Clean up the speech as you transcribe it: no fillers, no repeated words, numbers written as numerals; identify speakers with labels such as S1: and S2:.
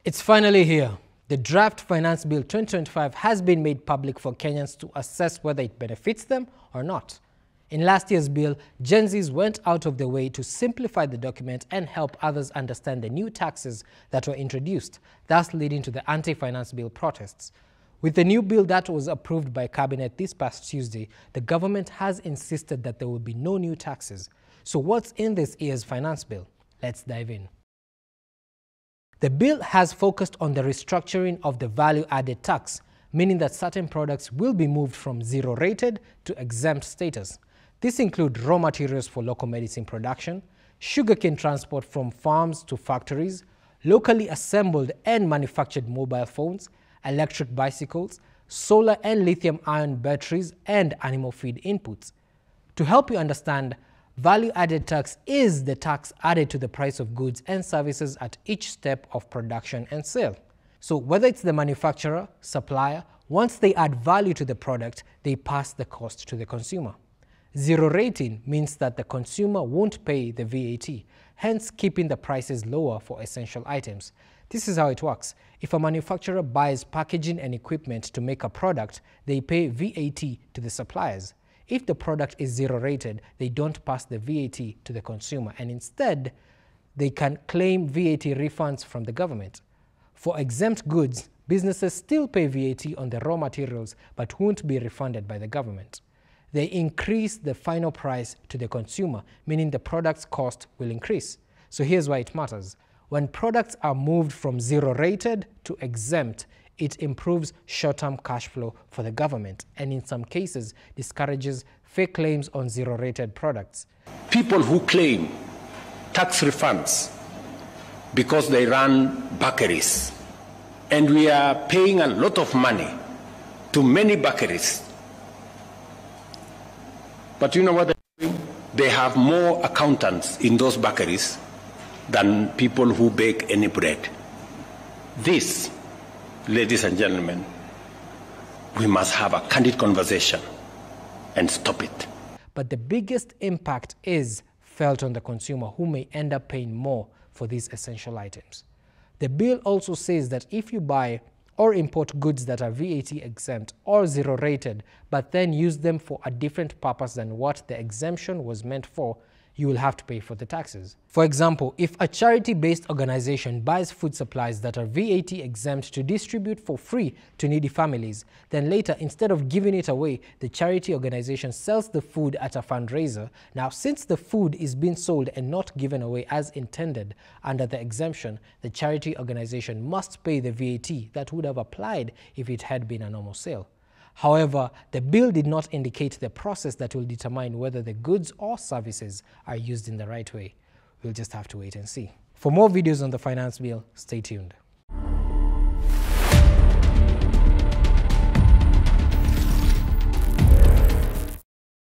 S1: It's finally here. The Draft Finance Bill 2025 has been made public for Kenyans to assess whether it benefits them or not. In last year's bill, Gen Zs went out of their way to simplify the document and help others understand the new taxes that were introduced, thus leading to the anti-finance bill protests. With the new bill that was approved by Cabinet this past Tuesday, the government has insisted that there will be no new taxes. So what's in this year's finance bill? Let's dive in. The bill has focused on the restructuring of the value-added tax, meaning that certain products will be moved from zero-rated to exempt status. This includes raw materials for local medicine production, sugarcane transport from farms to factories, locally assembled and manufactured mobile phones, electric bicycles, solar and lithium-ion batteries, and animal feed inputs. To help you understand, value-added tax is the tax added to the price of goods and services at each step of production and sale. So whether it's the manufacturer, supplier, once they add value to the product, they pass the cost to the consumer. Zero rating means that the consumer won't pay the VAT, hence keeping the prices lower for essential items. This is how it works. If a manufacturer buys packaging and equipment to make a product, they pay VAT to the suppliers. If the product is zero-rated, they don't pass the VAT to the consumer, and instead, they can claim VAT refunds from the government. For exempt goods, businesses still pay VAT on the raw materials but won't be refunded by the government. They increase the final price to the consumer, meaning the product's cost will increase. So here's why it matters. When products are moved from zero-rated to exempt, it improves short-term cash flow for the government and in some cases discourages fake claims on zero-rated products.
S2: People who claim tax refunds because they run bakeries, and we are paying a lot of money to many bakeries. But you know what they're doing? They have more accountants in those bakeries than people who bake any bread. This, ladies and gentlemen, we must have a candid conversation and stop it.
S1: But the biggest impact is felt on the consumer, who may end up paying more for these essential items. The bill also says that if you buy or import goods that are VAT exempt or zero-rated, but then use them for a different purpose than what the exemption was meant for, you will have to pay for the taxes. For example, if a charity-based organization buys food supplies that are VAT exempt to distribute for free to needy families, then later, instead of giving it away, the charity organization sells the food at a fundraiser. Now, since the food is being sold and not given away as intended under the exemption, the charity organization must pay the VAT that would have applied if it had been a normal sale. However, the bill did not indicate the process that will determine whether the goods or services are used in the right way. We'll just have to wait and see. For more videos on the finance bill, stay tuned.